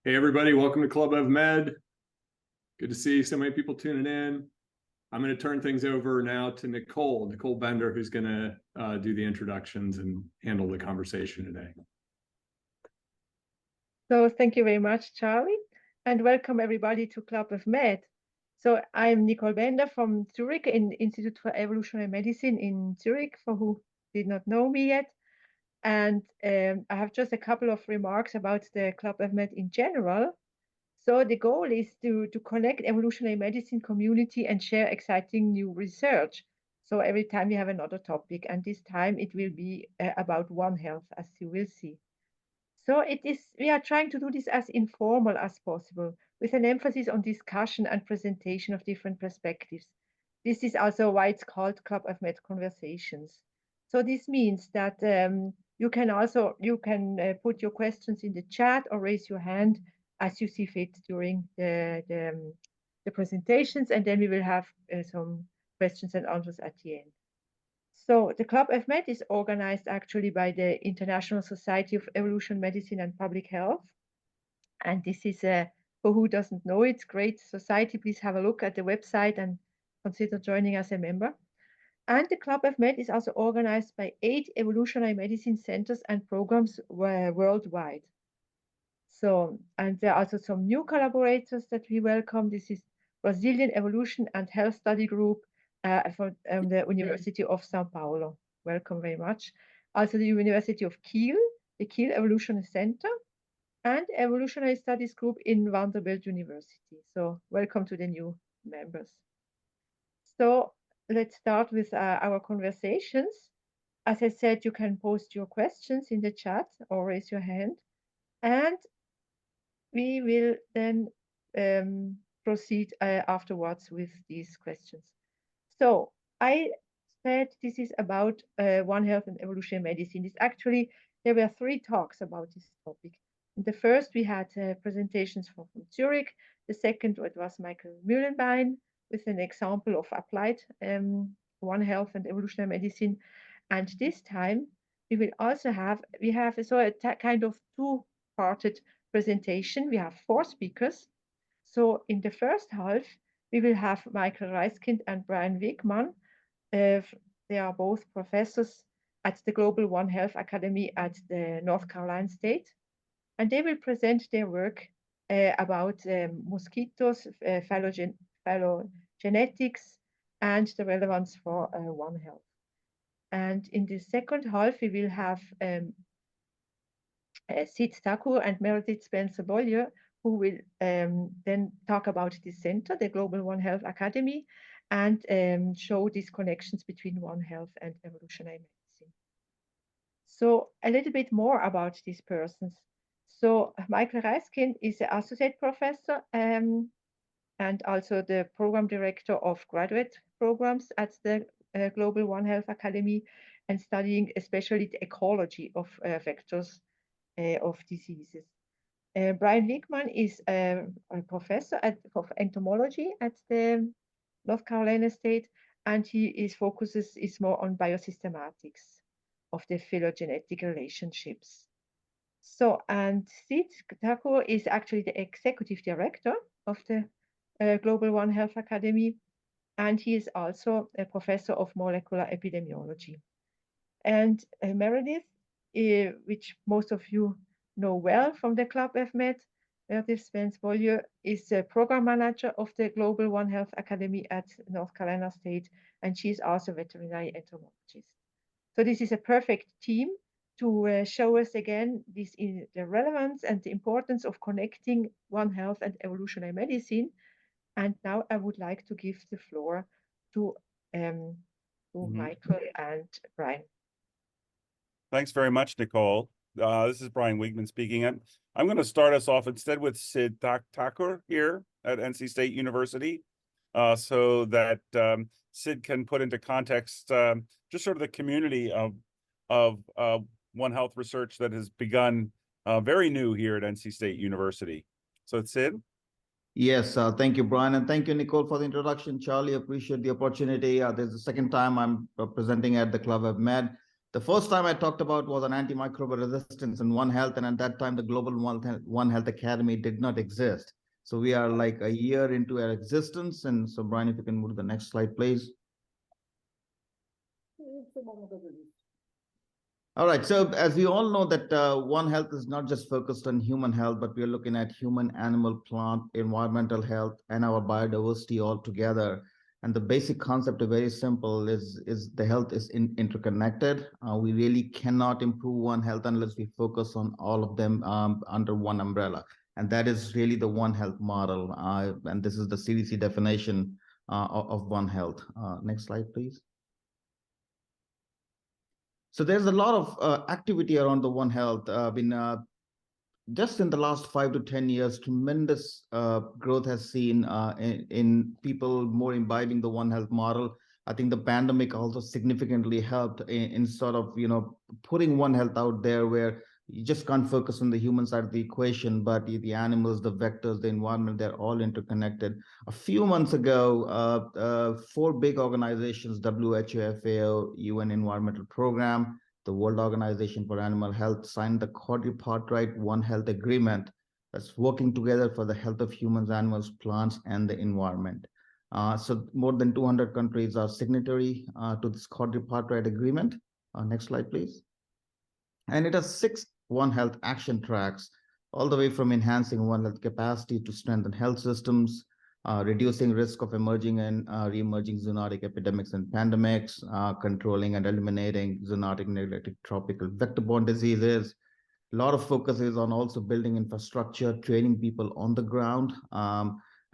Hey, everybody, welcome to Club of Med. Good to see so many people tuning in. I'm going to turn things over now to Nicole Bender, who's going to do the introductions and handle the conversation today. So thank you very much, Charlie, and welcome everybody to Club of Med. So I'm Nicole Bender from Zurich in Institute for Evolutionary Medicine in Zurich, for who did not know me yet. And I have just a couple of remarks about the Club of Med in general. So the goal is to connect evolutionary medicine community and share exciting new research. So every time we have another topic, and this time it will be about One Health, as you will see. So we are trying to do this as informal as possible, with an emphasis on discussion and presentation of different perspectives. This is also why it's called Club of Med Conversations. So this means that you can put your questions in the chat or raise your hand as you see fit during the presentations, and then we will have some questions and answers at the end. So the Club of Med is organized actually by the International Society of Evolution Medicine and Public Health. And this is for who doesn't know it, great society. Please have a look at the website and consider joining as a member. And the Club of Med is also organized by 8 evolutionary medicine centers and programs worldwide. So, and there are also some new collaborators that we welcome. This is Brazilian Evolution and Health Study Group from the University of Sao Paulo. Welcome very much. Also the University of Kiel, the Kiel Evolutionary Center, and Evolutionary Studies Group in Vanderbilt University. So welcome to the new members. So let's start with our conversations. As I said, you can post your questions in the chat or raise your hand. And we will then proceed afterwards with these questions. So I said this is about One Health and Evolutionary Medicine. There were 3 talks about this topic. In the first, we had presentations from Zurich. The second, it was Michael Mühlenbein with an example of applied One Health and Evolutionary Medicine. And this time, we have a kind of 2-parted presentation. We have 4 speakers. So in the first half, we will have Michael Reiskind and Brian Wiegmann. They are both professors at the Global One Health Academy at the North Carolina State. And they will present their work about mosquitoes, phylogenetics, and the relevance for One Health. And in the second half, we will have Sid Thakur and Meredith Spence Beaulieu, who will then talk about this center, the Global One Health Academy, and show these connections between One Health and evolutionary medicine. So a little bit more about these persons. So Michael Reiskind is an associate professor and also the program director of graduate programs at the Global One Health Academy, and studying especially the ecology of vectors of diseases. Brian Wiegmann is a professor of entomology at the North Carolina State, and his focus is more on biosystematics of the phylogenetic relationships. So, and Sid Thakur is actually the executive director of the Global One Health Academy, and he is also a professor of molecular epidemiology. And Meredith, which most of you know well from the Club of Med, Meredith Spence Beaulieu is a program manager of the Global One Health Academy at North Carolina State, and she is also a veterinary entomologist. So this is a perfect team to show us again the relevance and the importance of connecting One Health and evolutionary medicine. And now I would like to give the floor to Michael and Brian. Thanks very much, Nicole. This is Brian Wiegmann speaking. I'm going to start us off instead with Sid Thakur here at NC State University, so that Sid can put into context just sort of the community of One Health research that has begun very new here at NC State University. So Sid? Yes, thank you, Brian, and thank you, Nicole, for the introduction. Charlie, appreciate the opportunity. This is the second time I'm presenting at the Club of Med. The first time I talked about was on antimicrobial resistance in One Health, and at that time, the Global One Health Academy did not exist. So we are like a year into our existence. And so, Brian, if you can move to the next slide, please. All right, so as we all know that One Health is not just focused on human health, but we are looking at human, animal, plant, environmental health, and our biodiversity all together. And the basic concept is very simple, is the health is interconnected. We really cannot improve One Health unless we focus on all of them under one umbrella. And that is really the One Health model. And this is the CDC definition of One Health. Next slide, please. So there's a lot of activity around the One Health. Just in the last 5 to 10 years, tremendous growth has seen in people more imbibing the One Health model. I think the pandemic also significantly helped in sort of, putting One Health out there, where you just can't focus on the human side of the equation, but the animals, the vectors, the environment, they're all interconnected. A few months ago, 4 big organizations, WHO, FAO, UN Environmental Program, the World Organization for Animal Health, signed the quadripartite One Health Agreement that's working together for the health of humans, animals, plants, and the environment. So more than 200 countries are signatory to this quadripartite agreement. Next slide, please. And it has 6 One Health action tracks, all the way from enhancing One Health capacity to strengthen health systems, reducing risk of emerging and re-emerging zoonotic epidemics and pandemics, controlling and eliminating zoonotic neglected tropical vector-borne diseases. A lot of focus is on also building infrastructure, training people on the ground.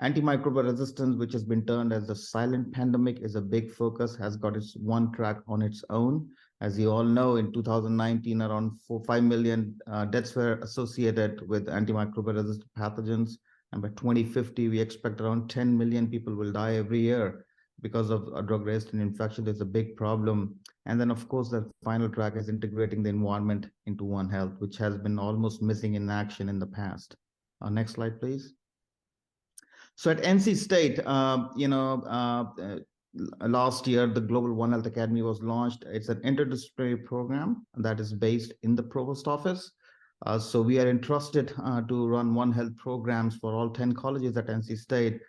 Antimicrobial resistance, which has been termed as the silent pandemic, is a big focus, has got its one track on its own. As you all know, in 2019, around 5 million deaths were associated with antimicrobial resistant pathogens. And by 2050, we expect around 10 million people will die every year because of a drug-resistant infection. It's a big problem. And then, of course, the final track is integrating the environment into One Health, which has been almost missing in action in the past. Next slide, please. So at NC State, last year, the Global One Health Academy was launched. It's an interdisciplinary program that is based in the provost office. So we are entrusted to run One Health programs for all 10 colleges at NC State.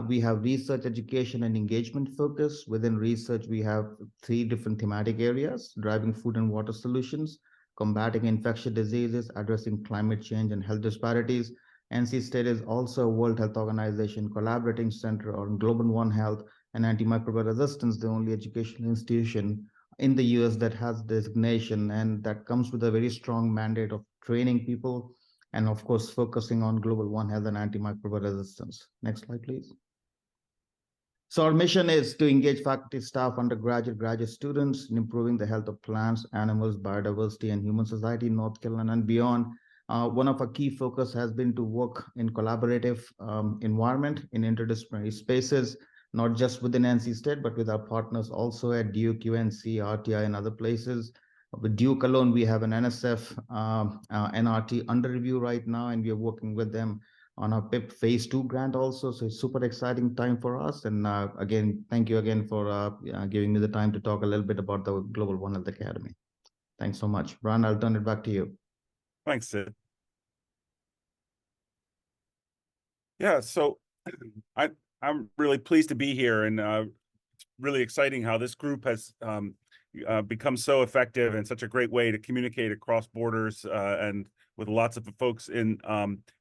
We have research, education, and engagement focus. Within research, we have 3 different thematic areas: driving food and water solutions, combating infectious diseases, addressing climate change and health disparities. NC State is also a World Health Organization collaborating center on Global One Health and antimicrobial resistance, the only educational institution in the US that has designation, and that comes with a very strong mandate of training people and, of course, focusing on Global One Health and antimicrobial resistance. Next slide, please. So our mission is to engage faculty, staff, undergraduate, graduate students in improving the health of plants, animals, biodiversity, and human society in North Carolina and beyond. One of our key focus has been to work in collaborative environment in interdisciplinary spaces, not just within NC State, but with our partners also at Duke, UNC, RTI, and other places. With Duke alone, we have an NSF NRT under review right now, and we are working with them on our PIP phase 2 grant also. So it's super exciting time for us. And again, thank you again for giving me the time to talk a little bit about the Global One Health Academy. Thanks so much. Brian, I'll turn it back to you. Thanks, Sid. Yeah, so I'm really pleased to be here, and it's really exciting how this group has become so effective and such a great way to communicate across borders and with lots of folks in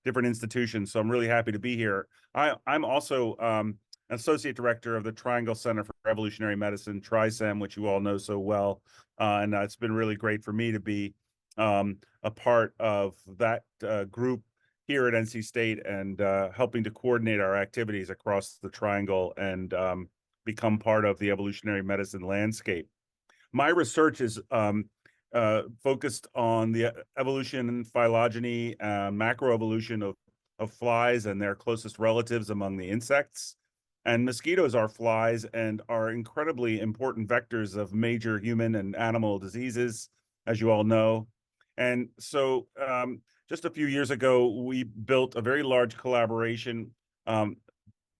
different institutions. So I'm really happy to be here. I'm also Associate Director of the Triangle Center for Evolutionary Medicine, TRICEM, which you all know so well. And it's been really great for me to be a part of that group here at NC State and helping to coordinate our activities across the Triangle and become part of the evolutionary medicine landscape. My research is focused on the evolution and phylogeny, macroevolution of flies and their closest relatives among the insects. And mosquitoes are flies and are incredibly important vectors of major human and animal diseases, as you all know. And so just a few years ago, we built a very large collaboration.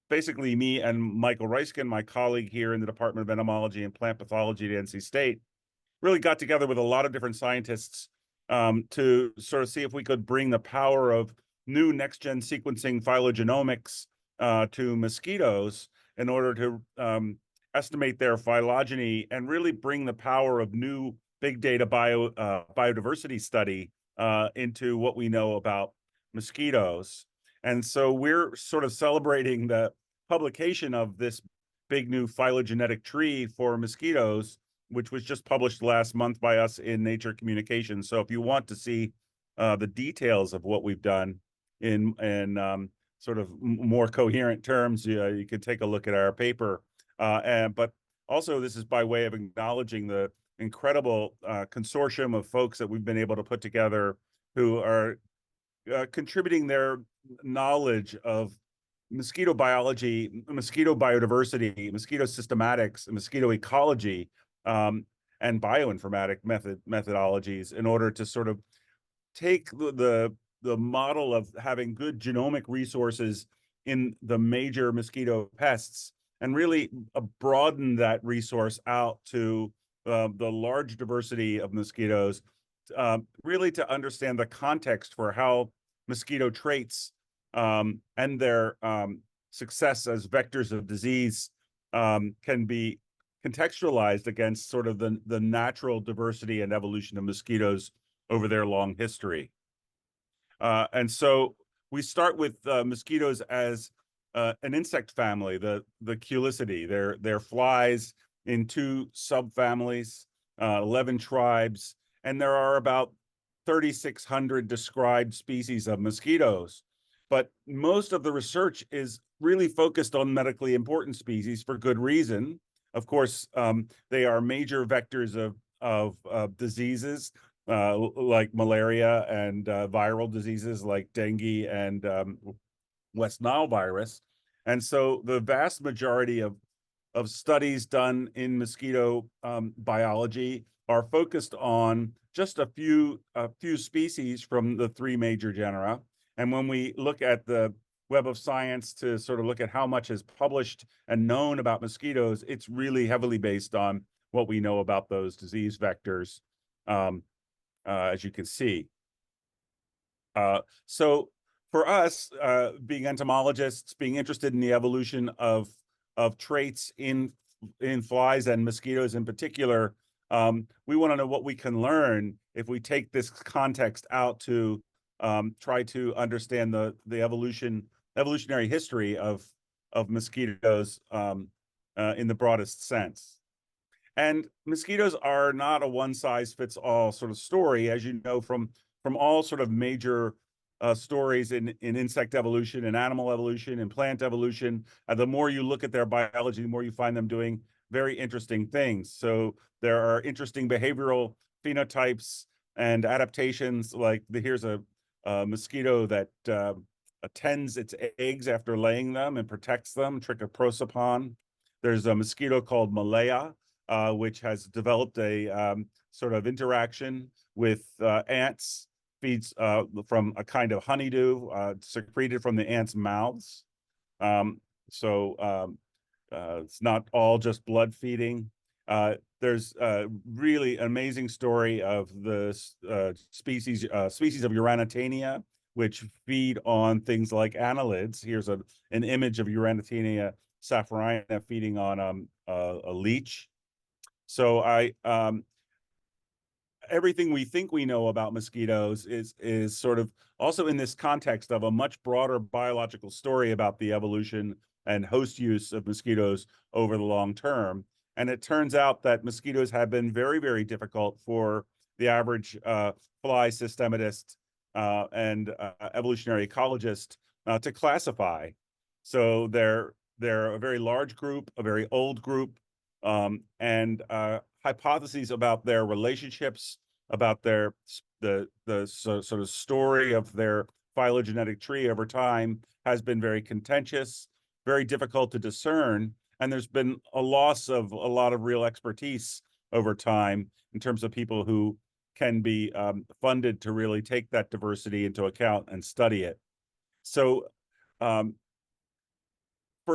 Basically, me and Michael Reiskind, my colleague here in the Department of Entomology and Plant Pathology at NC State, really got together with a lot of different scientists to sort of see if we could bring the power of new next-gen sequencing phylogenomics to mosquitoes in order to estimate their phylogeny and really bring the power of new big data biodiversity study into what we know about mosquitoes. And so we're sort of celebrating the publication of this big new phylogenetic tree for mosquitoes, which was just published last month by us in Nature Communications. So if you want to see the details of what we've done in sort of more coherent terms, you can take a look at our paper. But also, this is by way of acknowledging the incredible consortium of folks that we've been able to put together who are contributing their knowledge of mosquito biology, mosquito biodiversity, mosquito systematics, mosquito ecology, and bioinformatic methodologies in order to sort of take the model of having good genomic resources in the major mosquito pests and really broaden that resource out to the large diversity of mosquitoes, really to understand the context for how mosquito traits and their success as vectors of disease can be contextualized against sort of the natural diversity and evolution of mosquitoes over their long history. And so we start with mosquitoes as an insect family, the Culicidae. They're flies in 2 subfamilies, 11 tribes, and there are about 3,600 described species of mosquitoes. But most of the research is really focused on medically important species for good reason. Of course, they are major vectors of diseases like malaria and viral diseases like dengue and West Nile virus. And so the vast majority of studies done in mosquito biology are focused on just a few species from the 3 major genera. And when we look at the Web of Science to sort of look at how much is published and known about mosquitoes, it's really heavily based on what we know about those disease vectors, as you can see. So for us, being entomologists, being interested in the evolution of traits in flies and mosquitoes in particular, we want to know what we can learn if we take this context out to try to understand the evolutionary history of mosquitoes in the broadest sense. And mosquitoes are not a one-size-fits-all sort of story, as you know from all sort of major stories in insect evolution, in animal evolution, in plant evolution. The more you look at their biology, the more you find them doing very interesting things. So there are interesting behavioral phenotypes and adaptations. Like here's a mosquito that attends its eggs after laying them and protects them, Trichoprosopon. There's a mosquito called Malaya, which has developed a sort of interaction with ants, feeds from a kind of honeydew secreted from the ants' mouths. So it's not all just blood feeding. There's a really amazing story of the species of Uranitania, which feed on things like annelids. Here's an image of Uranitania safrina feeding on a leech. So everything we think we know about mosquitoes is sort of also in this context of a much broader biological story about the evolution and host use of mosquitoes over the long term. And it turns out that mosquitoes have been very, very difficult for the average fly systematist and evolutionary ecologist to classify. So they're a very large group, a very old group, and hypotheses about their relationships, about the sort of story of their phylogenetic tree over time has been very contentious, very difficult to discern, and there's been a loss of a lot of real expertise over time in terms of people who can be funded to really take that diversity into account and study it. So, for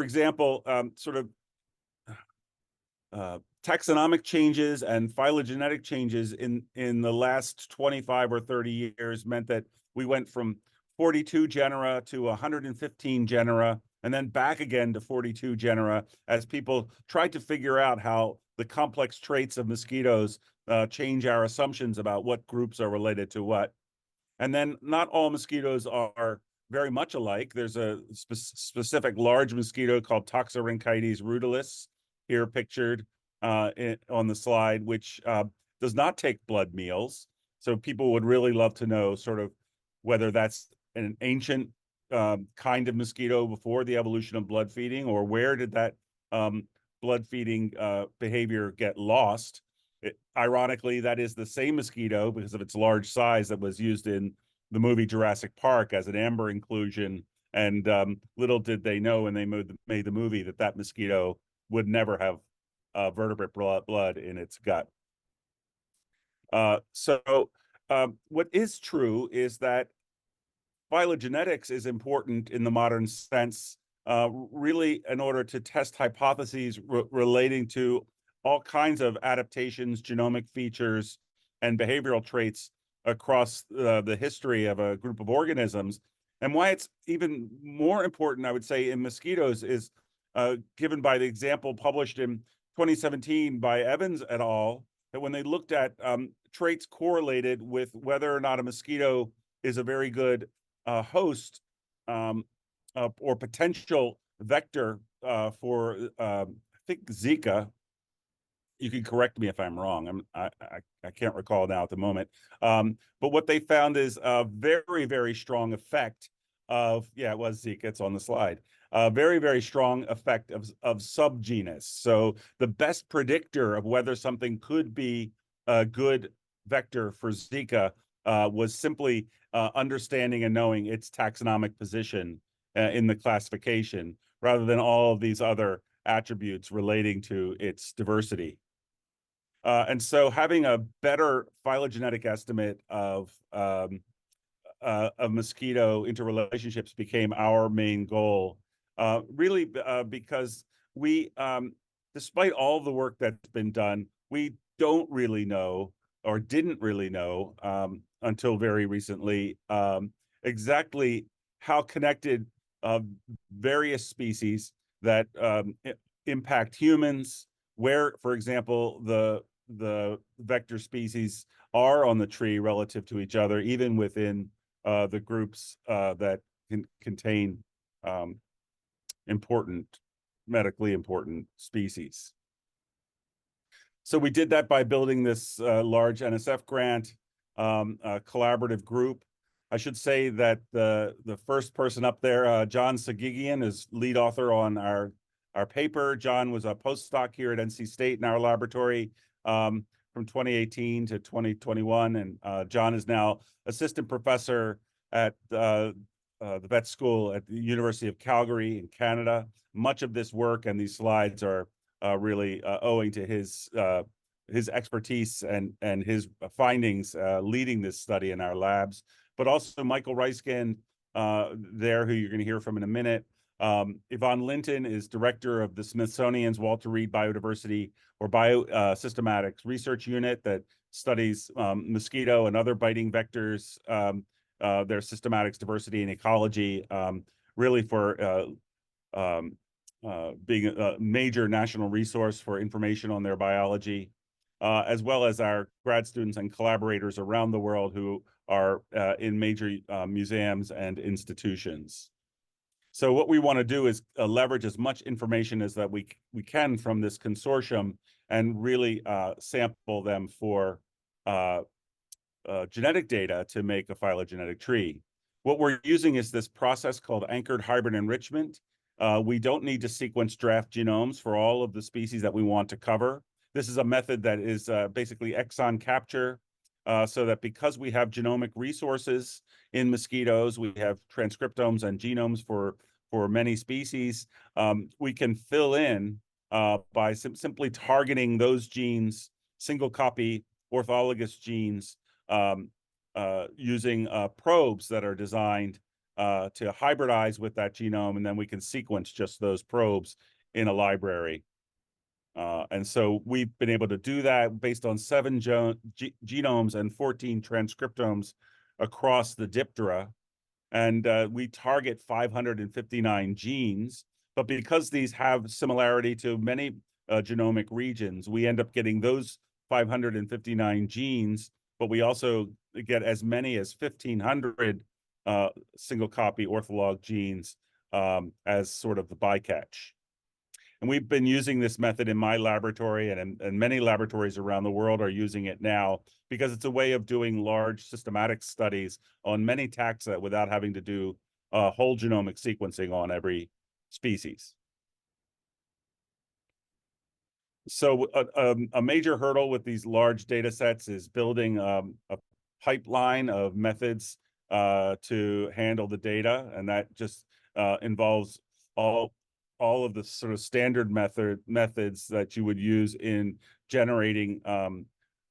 example, taxonomic changes and phylogenetic changes in the last 25 or 30 years meant that we went from 42 genera to 115 genera, and then back again to 42 genera as people tried to figure out how the complex traits of mosquitoes change our assumptions about what groups are related to what. And then not all mosquitoes are very much alike. There's a specific large mosquito called Toxorhynchites rutilis, here pictured on the slide, which does not take blood meals. So people would really love to know sort of whether that's an ancient kind of mosquito before the evolution of blood feeding, or where did that blood feeding behavior get lost. Ironically, that is the same mosquito, because of its large size, that was used in the movie Jurassic Park as an amber inclusion. And little did they know when they made the movie that that mosquito would never have vertebrate blood in its gut. So what is true is that phylogenetics is important in the modern sense, really in order to test hypotheses relating to all kinds of adaptations, genomic features, and behavioral traits across the history of a group of organisms. And why it's even more important, I would say, in mosquitoes is given by the example published in 2017 by Evans et al., that when they looked at traits correlated with whether or not a mosquito is a very good host or potential vector for, I think, Zika. You can correct me if I'm wrong. I can't recall now at the moment. But what they found is a very, very strong effect of, yeah, it was Zika, it's on the slide. A very, very strong effect of subgenus. So the best predictor of whether something could be a good vector for Zika was simply understanding and knowing its taxonomic position in the classification, rather than all of these other attributes relating to its diversity. And so having a better phylogenetic estimate of mosquito interrelationships became our main goal, really because we, despite all the work that's been done, we don't really know, or didn't really know until very recently, exactly how connected various species that impact humans, where, for example, the vector species are on the tree relative to each other, even within the groups that contain medically important species. So we did that by building this large NSF grant, a collaborative group. I should say that the first person up there, John Sagigian, is lead author on our paper. John was a postdoc here at NC State in our laboratory from 2018 to 2021, and John is now assistant professor at the vet school at the University of Calgary in Canada. Much of this work and these slides are really owing to his expertise and his findings leading this study in our labs. But also Michael Reiskind there, who you're going to hear from in a minute. Yvonne Linton is director of the Smithsonian's Walter Reed Biodiversity or Biosystematics Research Unit that studies mosquito and other biting vectors, their systematics, diversity, and ecology, really for being a major national resource for information on their biology, as well as our grad students and collaborators around the world who are in major museums and institutions. So what we want to do is leverage as much information as that we can from this consortium and really sample them for genetic data to make a phylogenetic tree. What we're using is this process called anchored hybrid enrichment. We don't need to sequence draft genomes for all of the species that we want to cover. This is a method that is basically exon capture, so that because we have genomic resources in mosquitoes, we have transcriptomes and genomes for many species, we can fill in by simply targeting those genes, single copy orthologous genes, using probes that are designed to hybridize with that genome, and then we can sequence just those probes in a library. And so we've been able to do that based on 7 genomes and 14 transcriptomes across the diptera. And we target 559 genes. But because these have similarity to many genomic regions, we end up getting those 559 genes, but we also get as many as 1,500 single copy ortholog genes as sort of the bycatch. And we've been using this method in my laboratory, and many laboratories around the world are using it now because it's a way of doing large systematic studies on many taxa without having to do whole genomic sequencing on every species. So a major hurdle with these large data sets is building a pipeline of methods to handle the data, and that just involves all of the sort of standard methods that you would use in generating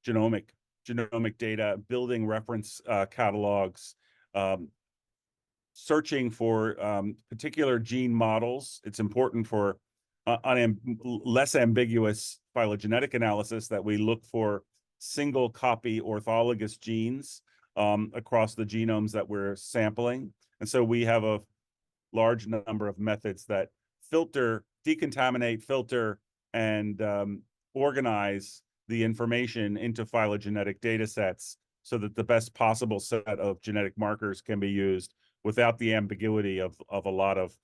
genomic data, building reference catalogs, searching for particular gene models. It's important for less ambiguous phylogenetic analysis that we look for single copy orthologous genes across the genomes that we're sampling. And so we have a large number of methods that filter, decontaminate, filter, and organize the information into phylogenetic data sets so that the best possible set of genetic markers can be used without the ambiguity of a lot of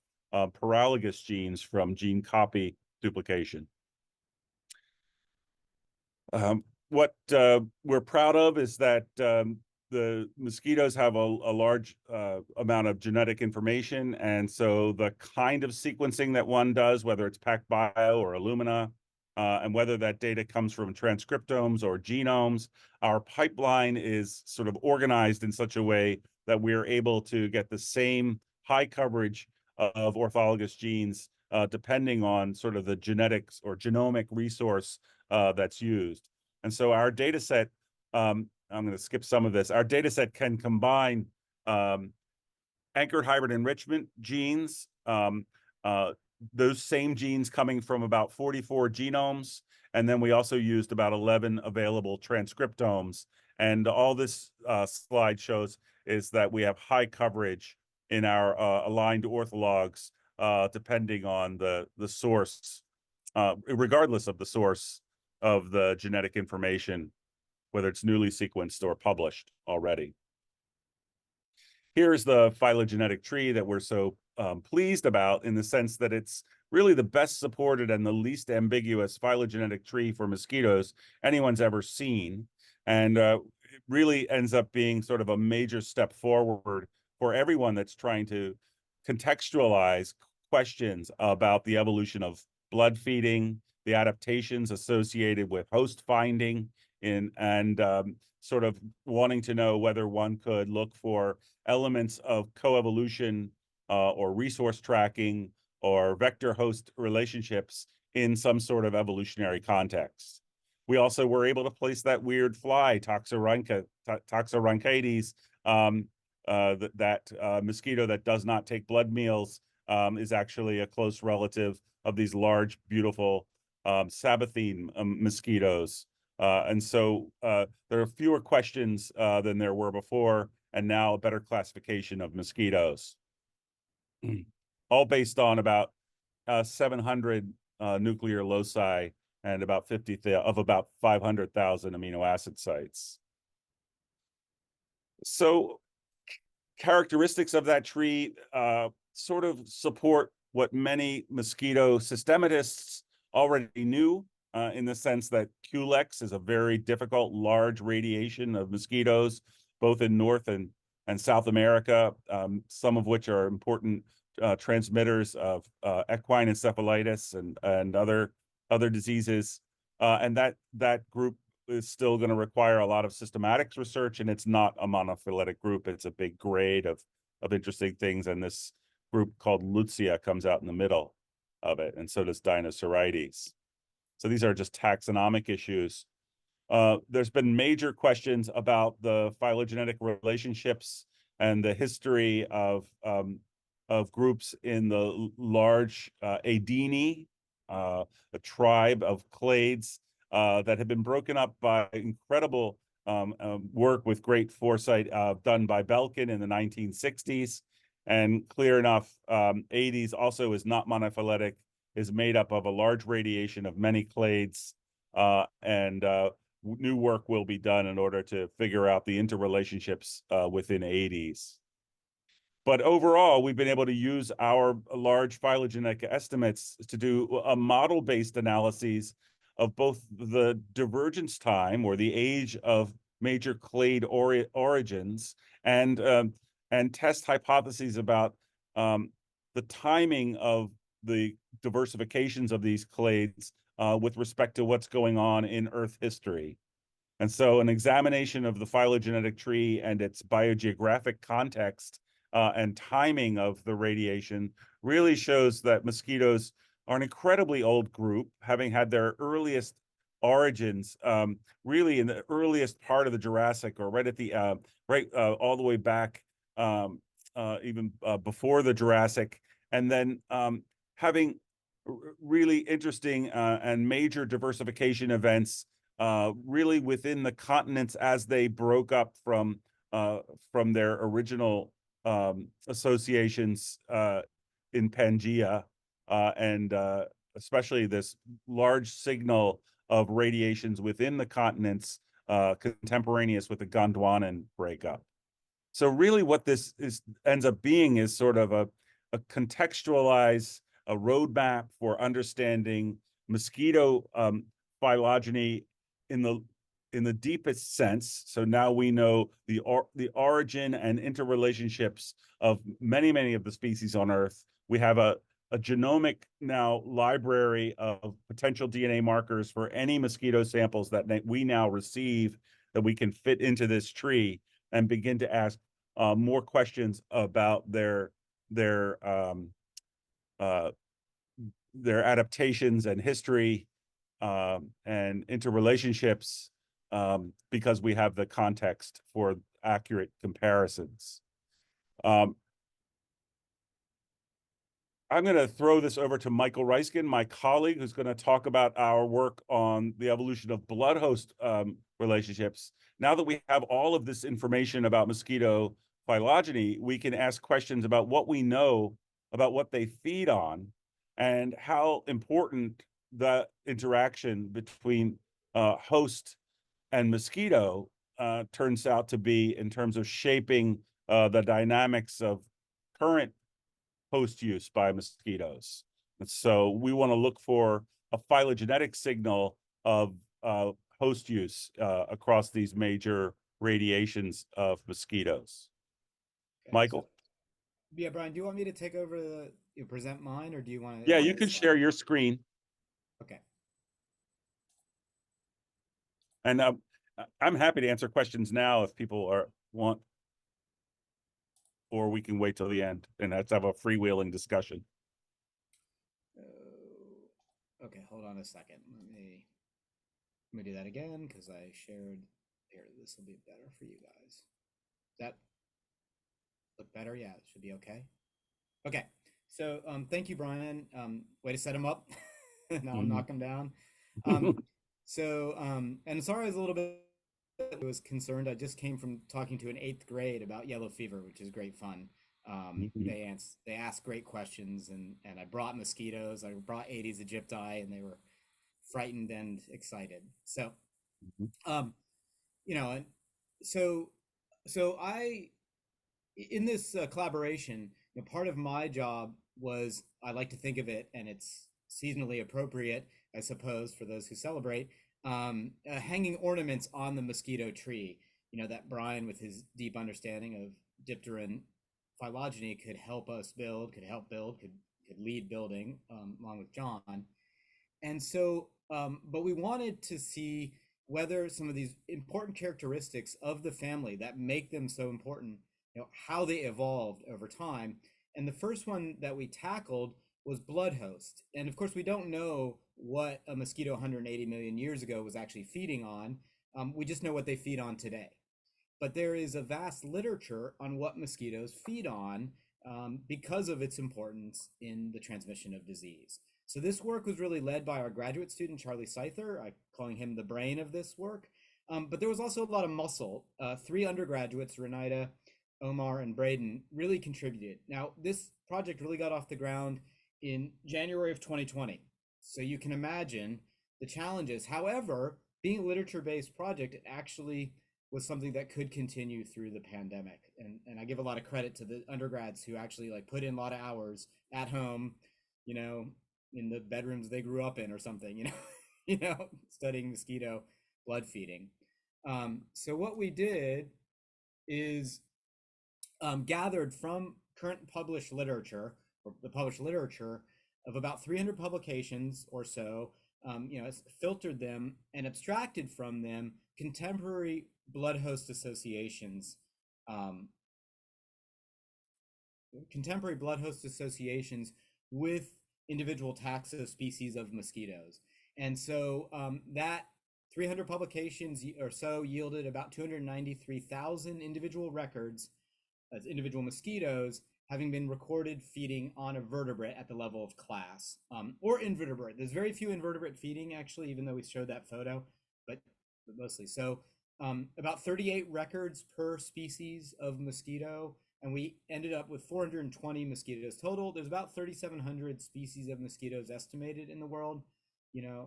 paralogous genes from gene copy duplication. What we're proud of is that the mosquitoes have a large amount of genetic information, and so the kind of sequencing that one does, whether it's PacBio or Illumina, and whether that data comes from transcriptomes or genomes, our pipeline is sort of organized in such a way that we're able to get the same high coverage of orthologous genes depending on sort of the genetics or genomic resource that's used. And so our data set, I'm going to skip some of this. Our data set can combine anchored hybrid enrichment genes, those same genes coming from about 44 genomes. And then we also used about 11 available transcriptomes. And all this slide shows is that we have high coverage in our aligned orthologs, depending on the source, regardless of the source of the genetic information, whether it's newly sequenced or published already. Here's the phylogenetic tree that we're so pleased about, in the sense that it's really the best supported and the least ambiguous phylogenetic tree for mosquitoes anyone's ever seen. And it really ends up being sort of a major step forward for everyone that's trying to contextualize questions about the evolution of blood feeding, the adaptations associated with host finding, and sort of wanting to know whether one could look for elements of coevolution or resource tracking or vector-host relationships in some sort of evolutionary context. We also were able to place that weird fly, Toxorhynchides, that mosquito that does not take blood meals, is actually a close relative of these large, beautiful Sabbathine mosquitoes. And so there are fewer questions than there were before, and now a better classification of mosquitoes. All based on about 700 nuclear loci and about 500,000 amino acid sites. So characteristics of that tree sort of support what many mosquito systematists already knew, in the sense that Culex is a very difficult, large radiation of mosquitoes, both in North and South America, some of which are important transmitters of equine encephalitis and other diseases. And that group is still going to require a lot of systematics research, and it's not a monophyletic group. It's a big grade of interesting things, and this group called Lutzia comes out in the middle of it, and so does Dinosaurides. So these are just taxonomic issues. There's been major questions about the phylogenetic relationships and the history of groups in the large Adini a tribe of clades that have been broken up by incredible work with great foresight done by Belkin in the 1960s. And clear enough, Aedes also is not monophyletic, is made up of a large radiation of many clades, and new work will be done in order to figure out the interrelationships within Aedes. But overall, we've been able to use our large phylogenetic estimates to do a model-based analysis of both the divergence time, or the age of major clade origins, and test hypotheses about the timing of the diversifications of these clades with respect to what's going on in Earth history. And so an examination of the phylogenetic tree and its biogeographic context and timing of the radiation really shows that mosquitoes are an incredibly old group, having had their earliest origins really in the earliest part of the Jurassic, or right at the all the way back even before the Jurassic, and then having really interesting and major diversification events really within the continents as they broke up from their original associations in Pangaea, and especially this large signal of radiations within the continents contemporaneous with the Gondwanan breakup. So really what this ends up being is sort of a contextualized, a roadmap for understanding mosquito phylogeny in the deepest sense. So now we know the origin and interrelationships of many of the species on Earth. We have a genomic now library of potential DNA markers for any mosquito samples that we now receive, that we can fit into this tree and begin to ask more questions about their adaptations and history and interrelationships, because we have the context for accurate comparisons. I'm going to throw this over to Michael Reiskind, my colleague, who's going to talk about our work on the evolution of blood host relationships. Now that we have all of this information about mosquito phylogeny, we can ask questions about what we know about what they feed on and how important the interaction between host and mosquito turns out to be in terms of shaping the dynamics of current host use by mosquitoes. And so we want to look for a phylogenetic signal of host use across these major radiations of mosquitoes. Okay, Michael? so, yeah, Brian, do you want me to take over present mine, or do you want to? Yeah, you can share your screen. Okay. And I'm happy to answer questions now if people want, or we can wait till the end and let's have a freewheeling discussion. Okay, hold on a second. Let me do that again, because I shared here. This will be better for you guys. That look better? Yeah, it should be okay. Okay, so thank you, Brian. Way to set him up. Now I'll knock him down. And sorry I was a little bit concerned. I just came from talking to an 8th grade about yellow fever, which is great fun. They asked great questions, and I brought mosquitoes. I brought Aedes aegypti, and they were frightened and excited. So, so I, in this collaboration, part of my job was, I like to think of it, and it's seasonally appropriate, I suppose, for those who celebrate, hanging ornaments on the mosquito tree, that Brian, with his deep understanding of dipteran phylogeny, could help build, could lead building, along with John. And so, but we wanted to see whether some of these important characteristics of the family that make them so important, how they evolved over time. And the first one that we tackled was blood host. And of course, we don't know what a mosquito 180 million years ago was actually feeding on. We just know what they feed on today. But there is a vast literature on what mosquitoes feed on because of its importance in the transmission of disease. So this work was really led by our graduate student, Charlie Seither, calling him the brain of this work. But there was also a lot of muscle. 3 undergraduates, Renita, Omar, and Braden, really contributed. Now, this project really got off the ground in January of 2020. So you can imagine the challenges. However, being a literature-based project, it actually was something that could continue through the pandemic. And I give a lot of credit to the undergrads who actually like put in a lot of hours at home, you know, in the bedrooms they grew up in or something, studying mosquito blood feeding. So what we did is gathered from current published literature, or the published literature of about 300 publications or so, filtered them and abstracted from them contemporary blood host associations, with individual taxa species of mosquitoes. And so that 300 publications or so yielded about 293,000 individual records as individual mosquitoes having been recorded feeding on a vertebrate at the level of class, or invertebrate. There's very few invertebrate feeding, actually, even though we showed that photo, but mostly. So about 38 records per species of mosquito, and we ended up with 420 mosquitoes total. There's about 3,700 species of mosquitoes estimated in the world,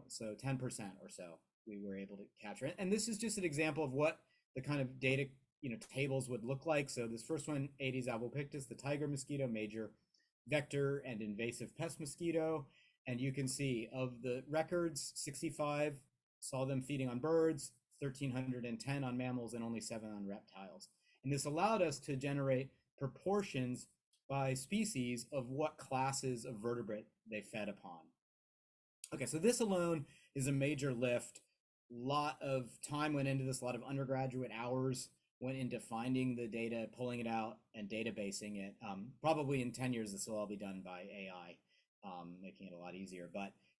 so 10% or so we were able to capture. And this is just an example of what the kind of data tables would look like. So this first one, Aedes albopictus, the tiger mosquito, major vector and invasive pest mosquito. And you can see of the records, 65 saw them feeding on birds, 1,310 on mammals, and only 7 on reptiles. And this allowed us to generate proportions by species of what classes of vertebrate they fed upon. Okay, so this alone is a major lift. A lot of time went into this, a lot of undergraduate hours went into finding the data, pulling it out, and databasing it. Probably in 10 years, this will all be done by AI, making it a lot easier.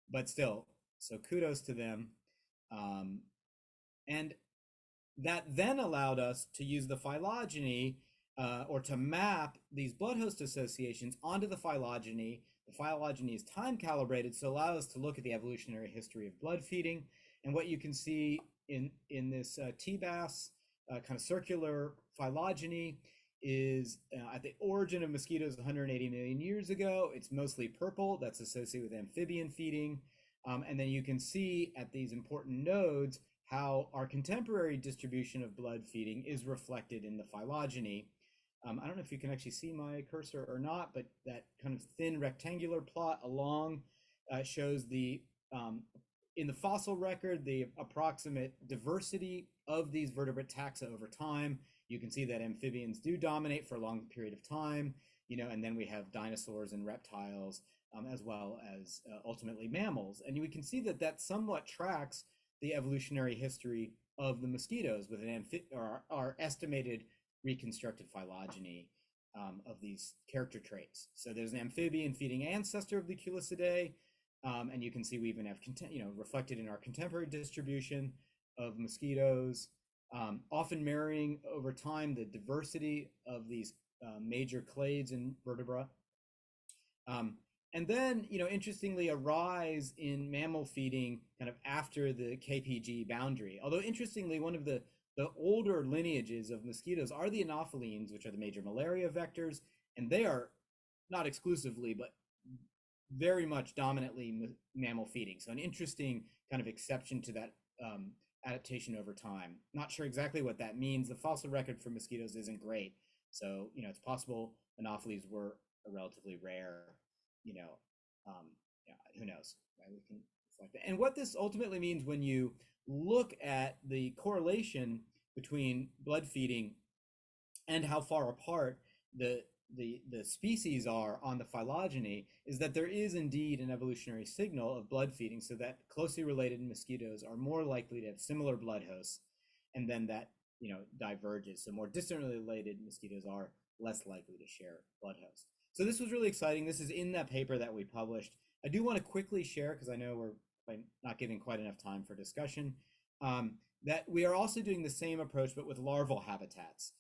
But still, so kudos to them. And that then allowed us to use the phylogeny, or to map these blood host associations onto the phylogeny. The phylogeny is time calibrated, so allows us to look at the evolutionary history of blood feeding. And what you can see in this TBAS kind of circular phylogeny is at the origin of mosquitoes 180 million years ago. It's mostly purple. That's associated with amphibian feeding. And then you can see at these important nodes how our contemporary distribution of blood feeding is reflected in the phylogeny. I don't know if you can actually see my cursor or not, but that kind of thin rectangular plot along shows the in the fossil record, the approximate diversity of these vertebrate taxa over time. You can see that amphibians do dominate for a long period of time, and then we have dinosaurs and reptiles, as well as ultimately mammals. And we can see that that somewhat tracks the evolutionary history of the mosquitoes with our estimated reconstructed phylogeny of these character traits. So there's an amphibian feeding ancestor of the Culicidae. And you can see we even have, reflected in our contemporary distribution of mosquitoes, often marrying over time the diversity of these major clades and vertebra. And then, interestingly, a rise in mammal feeding kind of after the KPG boundary. Although interestingly, one of the older lineages of mosquitoes are the anophelines, which are the major malaria vectors, and they are not exclusively, but very much dominantly mammal feeding. So an interesting kind of exception to that adaptation over time. Not sure exactly what that means. The fossil record for mosquitoes isn't great. So, it's possible anopheles were a relatively rare, who knows, right? We can reflect that. And what this ultimately means when you look at the correlation between blood feeding and how far apart the species are on the phylogeny is that there is indeed an evolutionary signal of blood feeding, so that closely related mosquitoes are more likely to have similar blood hosts, and then that diverges. So more distantly related mosquitoes are less likely to share blood hosts. So this was really exciting. This is in that paper that we published. I do want to quickly share, because I know we're not giving quite enough time for discussion, that we are also doing the same approach, but with larval habitats.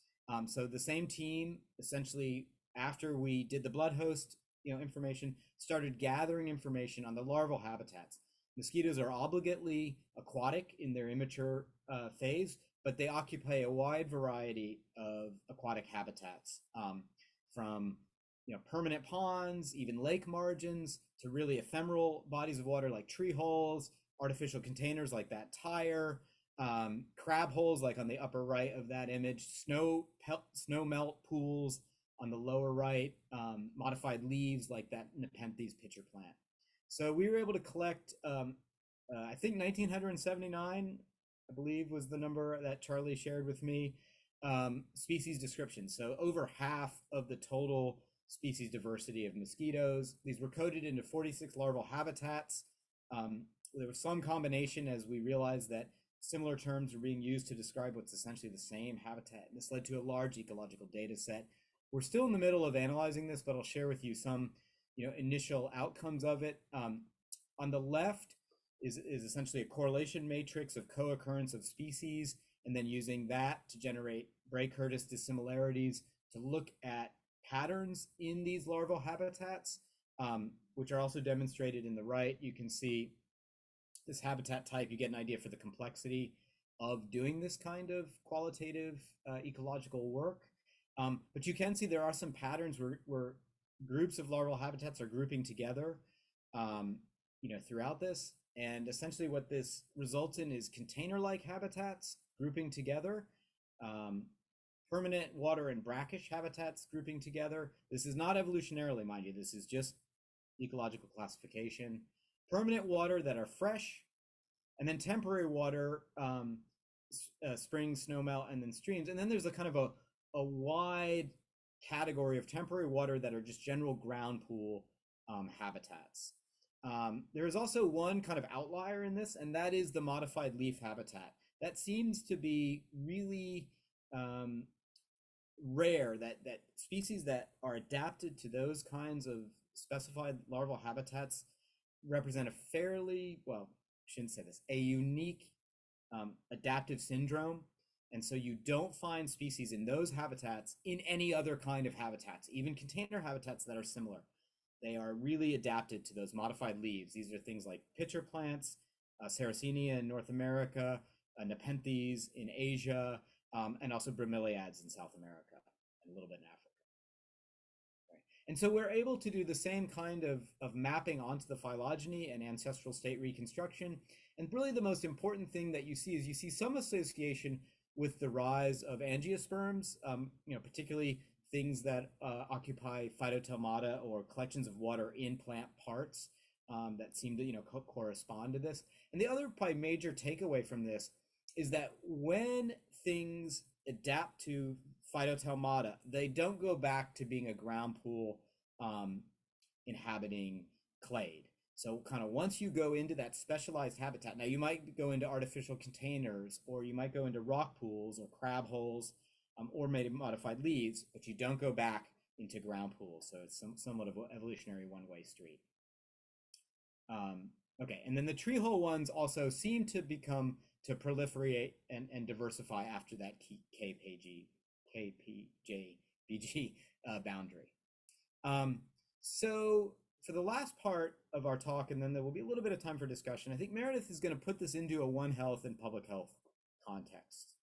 So the same team, essentially, after we did the blood host information, started gathering information on the larval habitats. Mosquitoes are obligately aquatic in their immature phase, but they occupy a wide variety of aquatic habitats, from permanent ponds, even lake margins, to really ephemeral bodies of water like tree holes, artificial containers like that tire, crab holes like on the upper right of that image, snow melt pools on the lower right, modified leaves like that Nepenthes pitcher plant. So we were able to collect, I think 1979, I believe was the number that Charlie shared with me, species descriptions. So over half of the total species diversity of mosquitoes. These were coded into 46 larval habitats. There was some combination as we realized that similar terms were being used to describe what's essentially the same habitat. And this led to a large ecological data set. We're still in the middle of analyzing this, but I'll share with you some initial outcomes of it. On the left is essentially a correlation matrix of co-occurrence of species, and then using that to generate Bray-Curtis dissimilarities to look at patterns in these larval habitats, which are also demonstrated in the right. You can see this habitat type, you get an idea for the complexity of doing this kind of qualitative ecological work. But you can see there are some patterns where groups of larval habitats are grouping together throughout this. And essentially what this results in is container-like habitats grouping together, permanent water and brackish habitats grouping together. This is not evolutionarily, mind you, this is just ecological classification. Permanent water that are fresh, and then temporary water, springs, snowmelt, and then streams. And then there's a kind of a wide category of temporary water that are just general ground pool habitats. There is also one kind of outlier in this, and that is the modified leaf habitat. That seems to be really rare, that species that are adapted to those kinds of specified larval habitats represent a fairly, well, I shouldn't say this, a unique adaptive syndrome. And so you don't find species in those habitats in any other kind of habitats, even container habitats that are similar. They are really adapted to those modified leaves. These are things like pitcher plants, Sarracenia in North America, Nepenthes in Asia, and also bromeliads in South America, and a little bit in Africa. Right. And so we're able to do the same kind of mapping onto the phylogeny and ancestral state reconstruction. And really the most important thing that you see is you see some association with the rise of angiosperms, particularly things that occupy phytotomata or collections of water in plant parts that seem to correspond to this. And the other probably major takeaway from this is that when things adapt to phytotomata, they don't go back to being a ground pool inhabiting clade. So kind of once you go into that specialized habitat, now you might go into artificial containers, or you might go into rock pools or crab holes, or modified leaves, but you don't go back into ground pools. So it's somewhat of an evolutionary one-way street. Okay, and then the tree hole ones also seem to proliferate and diversify after that KPJ-BG boundary. So for the last part of our talk, and then there will be a little bit of time for discussion, I think Meredith is going to put this into a One Health and public health context.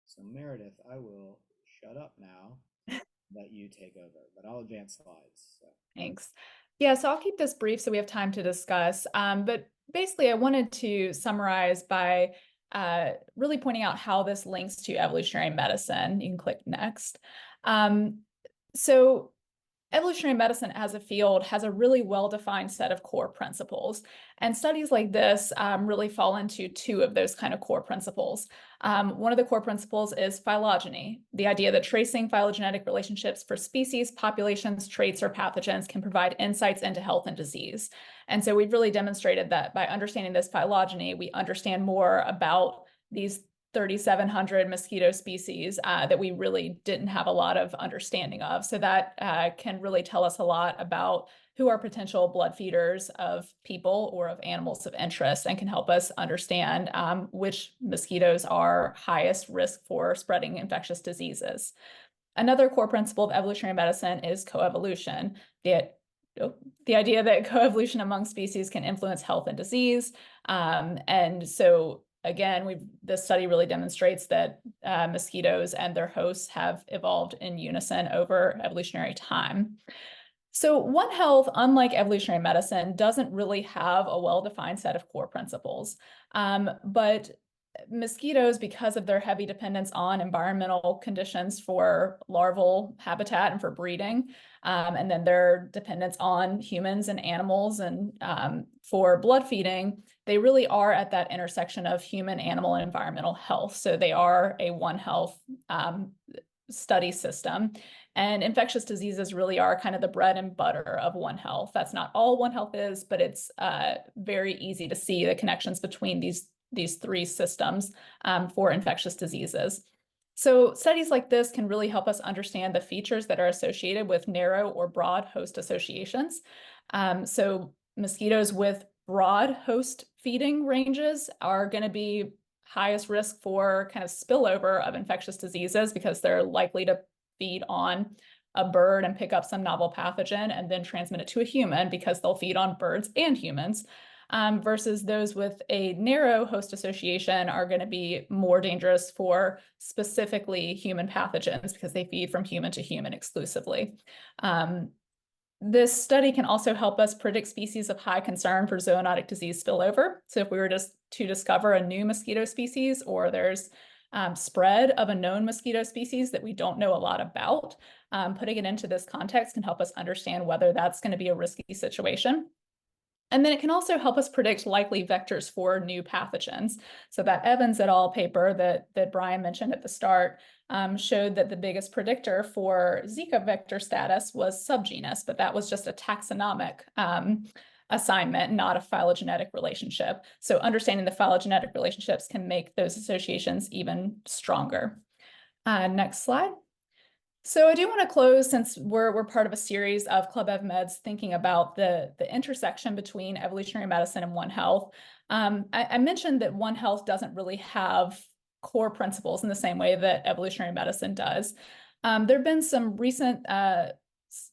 So Meredith, I will shut up now, let you take over, but I'll advance slides. So. Thanks. Yeah, so I'll keep this brief so we have time to discuss. But basically, I wanted to summarize by really pointing out how this links to evolutionary medicine. You can click next. So evolutionary medicine as a field has a really well-defined set of core principles. And studies like this really fall into two of those kind of core principles. One of the core principles is phylogeny, the idea that tracing phylogenetic relationships for species, populations, traits, or pathogens can provide insights into health and disease. And so we've really demonstrated that by understanding this phylogeny, we understand more about these 3,700 mosquito species that we really didn't have a lot of understanding of. So that can really tell us a lot about who are potential blood feeders of people or of animals of interest, and can help us understand which mosquitoes are highest risk for spreading infectious diseases. Another core principle of evolutionary medicine is coevolution, the the idea that coevolution among species can influence health and disease. And so again, this study really demonstrates that mosquitoes and their hosts have evolved in unison over evolutionary time. So One Health, unlike evolutionary medicine, doesn't really have a well-defined set of core principles. But mosquitoes, because of their heavy dependence on environmental conditions for larval habitat and for breeding, and then their dependence on humans and animals and for blood feeding, they really are at that intersection of human, animal, and environmental health. So they are a One Health study system. And infectious diseases really are kind of the bread and butter of One Health. That's not all One Health is, but it's very easy to see the connections between these three systems for infectious diseases. So studies like this can really help us understand the features that are associated with narrow or broad host associations. So mosquitoes with broad host feeding ranges are going to be highest risk for kind of spillover of infectious diseases because they're likely to feed on a bird and pick up some novel pathogen and then transmit it to a human because they'll feed on birds and humans. Versus those with a narrow host association are going to be more dangerous for specifically human pathogens because they feed from human to human exclusively. This study can also help us predict species of high concern for zoonotic disease spillover. So if we were just to discover a new mosquito species or there's spread of a known mosquito species that we don't know a lot about, putting it into this context can help us understand whether that's going to be a risky situation. And then it can also help us predict likely vectors for new pathogens. So that Evans et al. Paper that Brian mentioned at the start showed that the biggest predictor for Zika vector status was subgenus, but that was just a taxonomic assignment, not a phylogenetic relationship. So understanding the phylogenetic relationships can make those associations even stronger. Next slide. So I do want to close, since we're part of a series of Club EvMeds thinking about the intersection between evolutionary medicine and One Health. I mentioned that One Health doesn't really have core principles in the same way that evolutionary medicine does. There have been some recent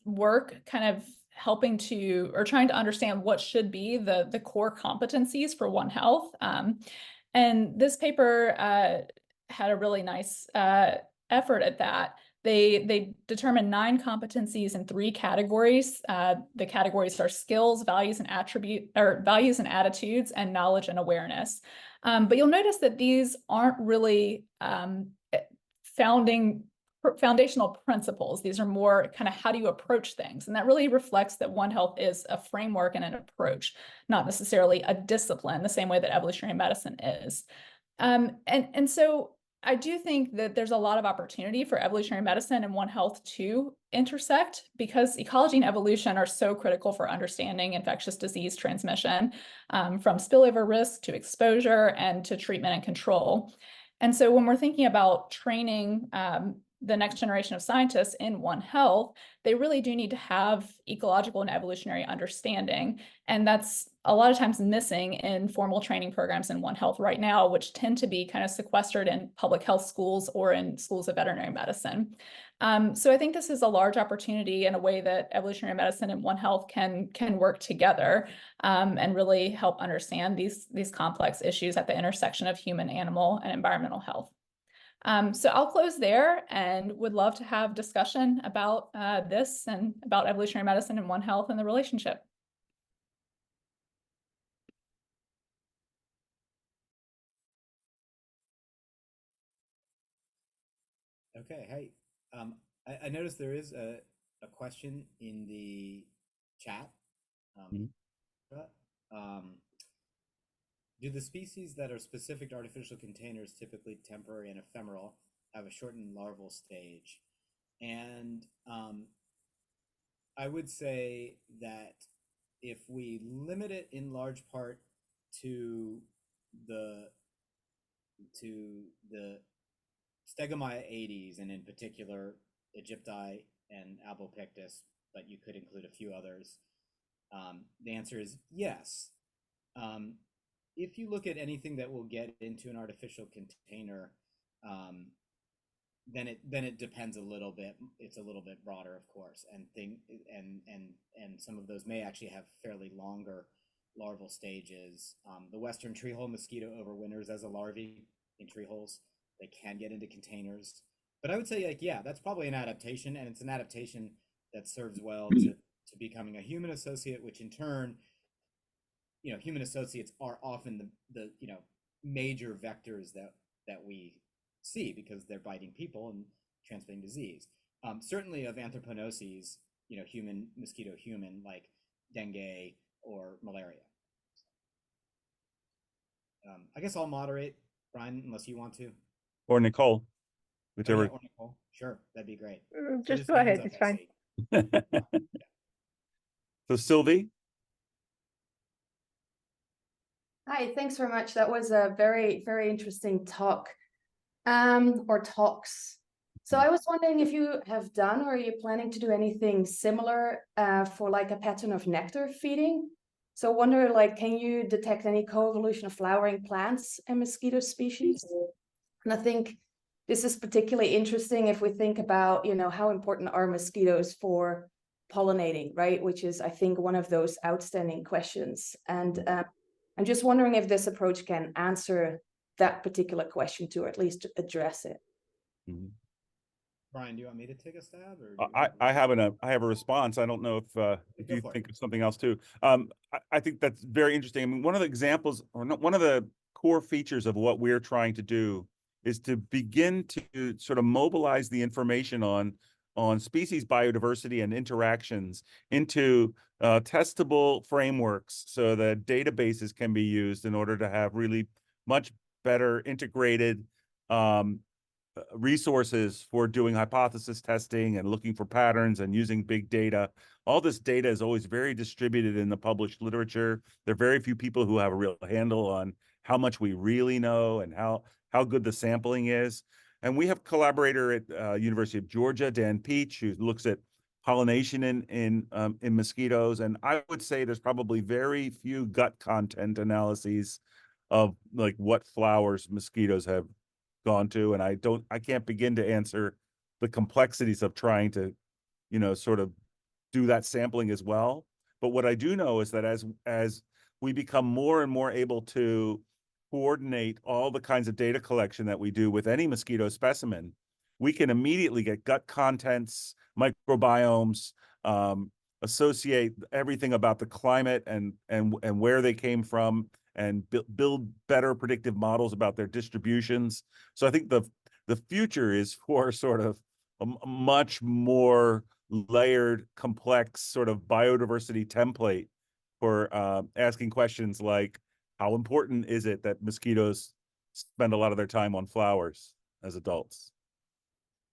work kind of helping to, or trying to understand what should be the core competencies for One Health. And this paper had a really nice effort at that. They determined 9 competencies in 3 categories. The categories are skills, values and attitudes, and knowledge and awareness. But you'll notice that these aren't really foundational principles. These are more kind of how do you approach things, and that really reflects that One Health is a framework and an approach, not necessarily a discipline, the same way that evolutionary medicine is. And so I do think that there's a lot of opportunity for evolutionary medicine and One Health to intersect because ecology and evolution are so critical for understanding infectious disease transmission, from spillover risk to exposure and to treatment and control. And so when we're thinking about training the next generation of scientists in One Health, they really do need to have ecological and evolutionary understanding. And that's a lot of times missing in formal training programs in One Health right now, which tend to be kind of sequestered in public health schools or in schools of veterinary medicine. So I think this is a large opportunity in a way that evolutionary medicine and One Health can work together and really help understand these complex issues at the intersection of human, animal, and environmental health. So I'll close there and would love to have discussion about this and about evolutionary medicine and One Health and the relationship. Okay, hey, I noticed there is a question in the chat. Do the species that are specific to artificial containers, typically temporary and ephemeral, have a shortened larval stage? And I would say that if we limit it in large part to the Stegomyia aedes, and in particular Egypti and Albopictus, but you could include a few others, the answer is yes. If you look at anything that will get into an artificial container, then it depends a little bit. It's a little bit broader, of course, and some of those may actually have fairly longer larval stages. The Western treehole mosquito overwinters as a larvae in tree holes. They can get into containers, but I would say, like, yeah, that's probably an adaptation, and it's an adaptation that serves well to becoming a human associate, which in turn, human associates are often the major vectors that we see, because they're biting people and transmitting disease. Certainly of anthroponoses, human mosquito human, like dengue or malaria. I guess I'll moderate, Brian, unless you want to. Or Nicole, Oh, whichever. yeah, or Nicole. Sure, that'd be great. Just go ahead, it's fine. So Sylvie? Hi, thanks very much. That was a very, very interesting talk, or talks. So I was wondering if you have done, or are you planning to do anything similar for like a pattern of nectar feeding? So I wonder, like, can you detect any co-evolution of flowering plants and mosquito species? And I think this is particularly interesting if we think about, how important are mosquitoes for pollinating, right? Which is, I think, one of those outstanding questions. And I'm just wondering if this approach can answer that particular question, to, or at least address it. Mm-hmm. Brian, do you want me to take a stab? Or I have a response. I don't know if you think of something else too. I think that's very interesting. I mean, one of the examples, or not, one of the core features of what we're trying to do is to begin to sort of mobilize the information on species biodiversity and interactions into testable frameworks, so that databases can be used in order to have really much better integrated resources for doing hypothesis testing and looking for patterns and using big data. All this data is always very distributed in the published literature. There are very few people who have a real handle on how much we really know and how good the sampling is. And we have a collaborator at University of Georgia, Dan Peach, who looks at pollination in mosquitoes. And I would say there's probably very few gut content analyses of like what flowers mosquitoes have gone to, and I can't begin to answer the complexities of trying to, sort of do that sampling as well. But what I do know is that as we become more and more able to coordinate all the kinds of data collection that we do with any mosquito specimen, we can immediately get gut contents, microbiomes, associate everything about the climate and where they came from, and build better predictive models about their distributions. So I think the future is for sort of a much more layered, complex sort of biodiversity template for asking questions like, how important is it that mosquitoes spend a lot of their time on flowers as adults?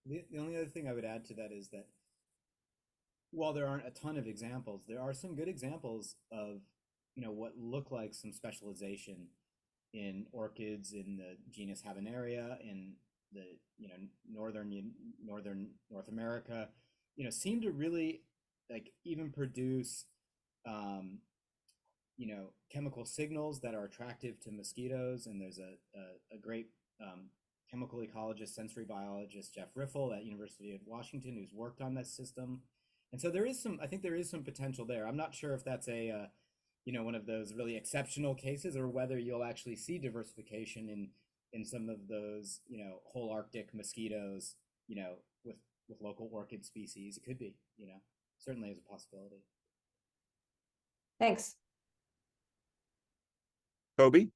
The only other thing I would add to that is that while there aren't a ton of examples, there are some good examples of what look like some specialization in orchids in the genus Habenaria, in the northern North America, seem to really like even produce chemical signals that are attractive to mosquitoes. And there's a great chemical ecologist, sensory biologist, Jeff Riffle at University of Washington, who's worked on this system. And so I think there is some potential there. I'm not sure if that's a one of those really exceptional cases, or whether you'll actually see diversification in some of those, whole Arctic mosquitoes, with local orchid species. It could be, certainly is a possibility. Thanks. Kobe?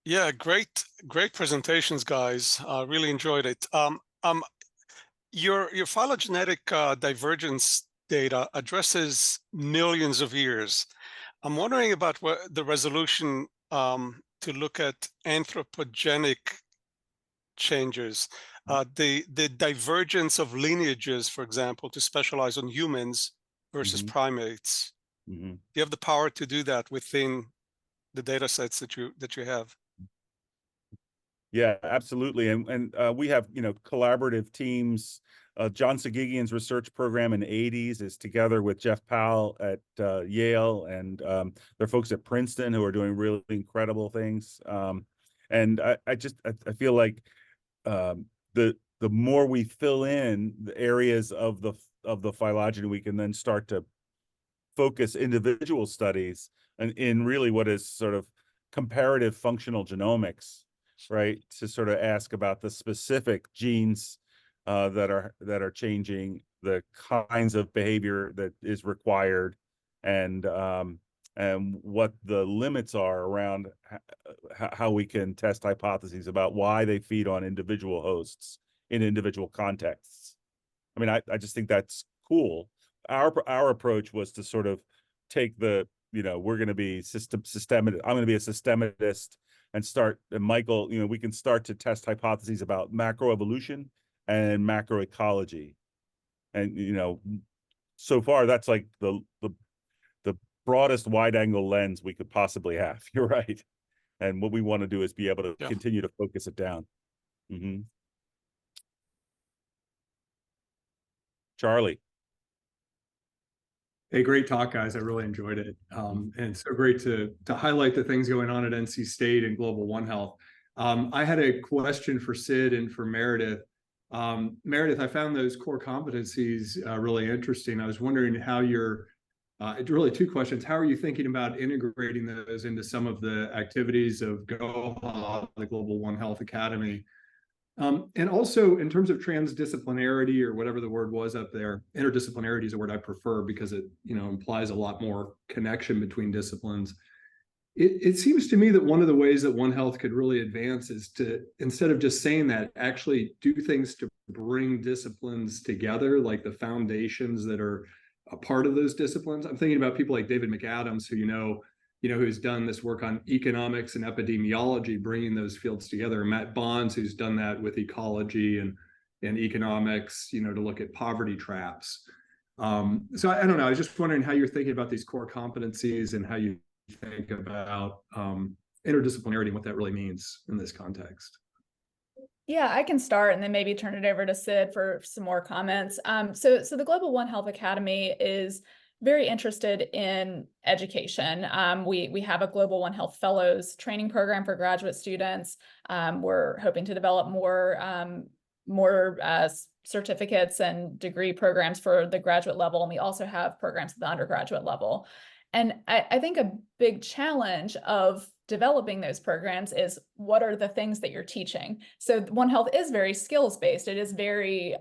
Yeah, great presentations, guys. Really enjoyed it. Your phylogenetic divergence data addresses millions of years. I'm wondering about what the resolution to look at anthropogenic changes, the divergence of lineages, for example, to specialize on humans versus primates. Do you have the power to do that within the data sets that you have? Yeah, absolutely. And we have, collaborative teams. John Sagigian's research program in 80s is together with Jeff Powell at Yale, and there are folks at Princeton who are doing really incredible things. And I feel like the more we fill in the areas of the phylogeny, we can then start to focus individual studies and in really what is sort of comparative functional genomics, right? To sort of ask about the specific genes that are changing, the kinds of behavior that is required, and what the limits are around how we can test hypotheses about why they feed on individual hosts in individual contexts. I mean, I just think that's cool. Our approach was to sort of take the, we're going to be systemic. I'm going to be a systematist and Michael, we can start to test hypotheses about macroevolution and macroecology. And, so far that's like the broadest wide angle lens we could possibly have. You're right. And what we want to do is be able to continue to focus it down. Mm-hmm. Charlie. Hey, great talk, guys. I really enjoyed it. And it's so great to highlight the things going on at NC State and Global One Health. I had a question for Sid and for Meredith. Meredith, I found those core competencies really interesting. I was wondering how you're, really two questions. How are you thinking about integrating those into some of the activities of GOHA, the Global One Health Academy? And also in terms of transdisciplinarity, or whatever the word was up there, interdisciplinarity is a word I prefer because it, implies a lot more connection between disciplines. It seems to me that one of the ways that One Health could really advance is to, instead of just saying that, actually do things to bring disciplines together, like the foundations that are a part of those disciplines. I'm thinking about people like David McAdams, who who's done this work on economics and epidemiology, bringing those fields together. Matt Bonds, who's done that with ecology and economics, to look at poverty traps. So I don't know. I was just wondering how you're thinking about these core competencies and how you think about interdisciplinarity and what that really means in this context. Yeah, I can start and then maybe turn it over to Sid for some more comments. So the Global One Health Academy is very interested in education. We have a Global One Health Fellows training program for graduate students. We're hoping to develop more certificates and degree programs for the graduate level. And we also have programs at the undergraduate level. And I think a big challenge of developing those programs is, what are the things that you're teaching? So One Health is very skills-based. It is very,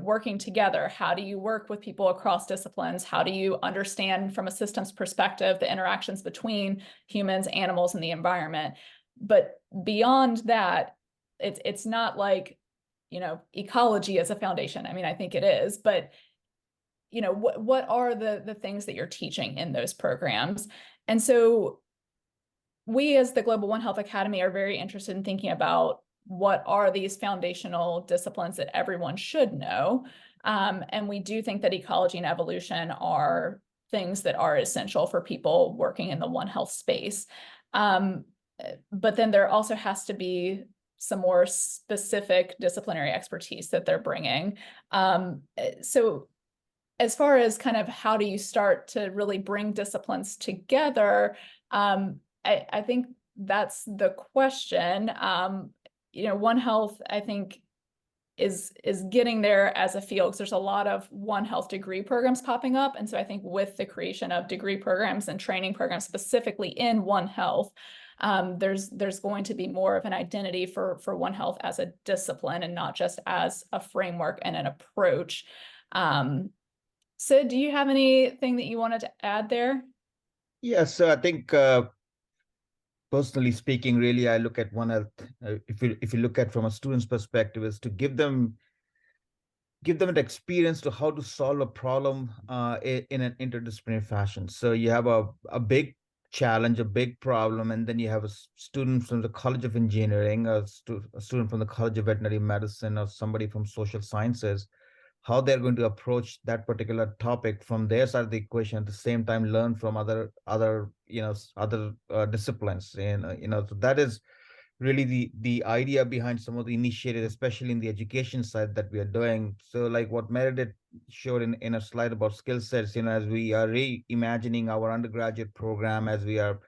working together. How do you work with people across disciplines? How do you understand from a systems perspective the interactions between humans, animals, and the environment? But beyond that, it's not like, ecology as a foundation. I mean, I think it is, but what are the things that you're teaching in those programs? And so we as the Global One Health Academy are very interested in thinking about what are these foundational disciplines that everyone should know. And we do think that ecology and evolution are things that are essential for people working in the One Health space. But then there also has to be some more specific disciplinary expertise that they're bringing. So as far as kind of how do you start to really bring disciplines together, I think that's the question. One Health, I think, is getting there as a field, because there's a lot of One Health degree programs popping up. And so I think with the creation of degree programs and training programs specifically in One Health, there's going to be more of an identity for One Health as a discipline and not just as a framework and an approach. So do you have anything that you wanted to add there? Yes, so I think personally speaking, really, I look at One Health, if you look at from a student's perspective, is to give them an experience to how to solve a problem in an interdisciplinary fashion. So you have a big challenge, a big problem, and then you have a student from the College of Engineering, a student from the College of Veterinary Medicine, or somebody from social sciences, how they're going to approach that particular topic from their side of the equation, at the same time learn from other disciplines. And so that is really the idea behind some of the initiatives, especially in the education side that we are doing. So like what Meredith showed in a slide about skill sets, as we are reimagining our undergraduate program, as we are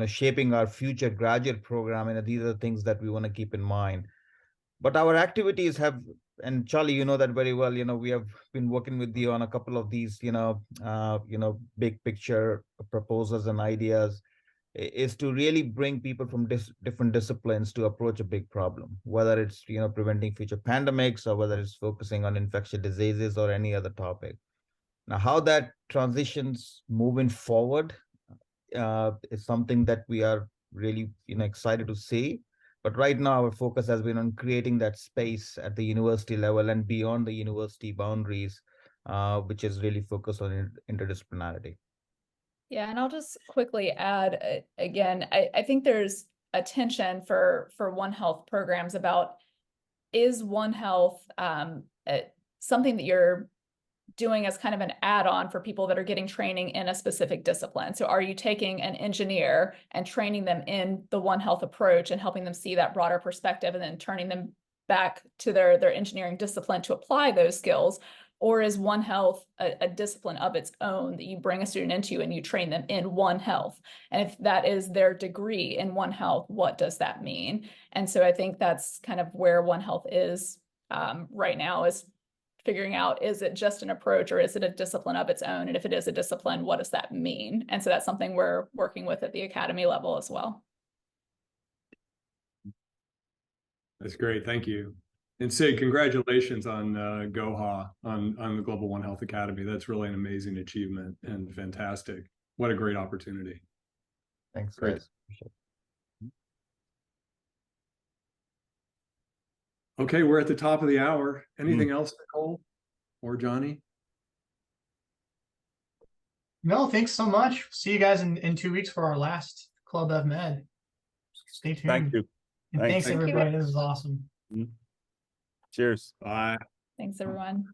shaping our future graduate program, and these are the things that we want to keep in mind. But our activities have, and Charlie, you know that very well, we have been working with you on a couple of these, big picture proposals and ideas, is to really bring people from different disciplines to approach a big problem, whether it's, preventing future pandemics or whether it's focusing on infectious diseases or any other topic. Now, how that transitions moving forward is something that we are really, excited to see. But right now, our focus has been on creating that space at the university level and beyond the university boundaries, which is really focused on interdisciplinarity. Yeah, and I'll just quickly add, again, I think there's a tension for One Health programs about, is One Health something that you're doing as kind of an add-on for people that are getting training in a specific discipline? So are you taking an engineer and training them in the One Health approach and helping them see that broader perspective and then turning them back to their engineering discipline to apply those skills? Or is One Health a discipline of its own that you bring a student into and you train them in One Health? And if that is their degree in One Health, what does that mean? And so I think that's kind of where One Health is right now, is figuring out, is it just an approach or is it a discipline of its own? And if it is a discipline, what does that mean? And so that's something we're working with at the academy level as well. That's great. Thank you. And Sid, congratulations on GOHA, on the Global One Health Academy. That's really an amazing achievement and fantastic. What a great opportunity. Thanks, Great. guys. Okay, we're at the top of the hour. Anything else, Nicole or Johnny? No, thanks so much. See you guys in 2 weeks for our last Club Ev Med. Stay tuned. Thank you. And thanks Thank you. everybody. This is awesome. Cheers. Bye. Thanks, everyone.